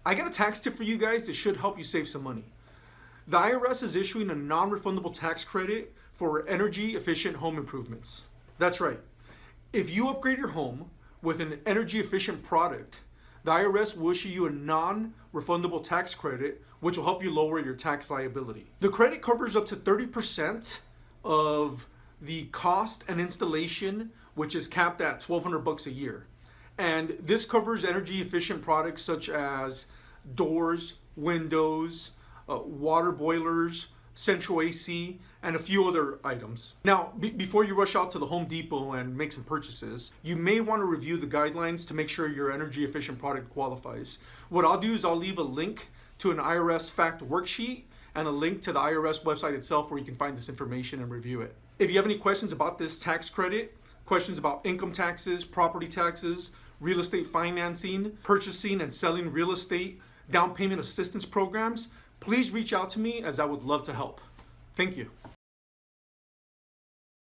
I got a tax tip for you guys that should help you save some money. The IRS is issuing a non-refundable tax credit for energy efficient home improvements. That's right. If you upgrade your home with an energy efficient product, the IRS will issue you a non-refundable tax credit, which will help you lower your tax liability. The credit covers up to 30% of the cost and installation, which is capped at $1,200 a year. And this covers energy efficient products such as doors, windows, water boilers, central AC, and a few other items. Now, before you rush out to the Home Depot and make some purchases, you may want to review the guidelines to make sure your energy efficient product qualifies. What I'll do is I'll leave a link to an IRS fact worksheet and a link to the IRS website itself where you can find this information and review it. If you have any questions about this tax credit, questions about income taxes, property taxes, real estate financing, purchasing and selling real estate, down payment assistance programs, please reach out to me as I would love to help. Thank you.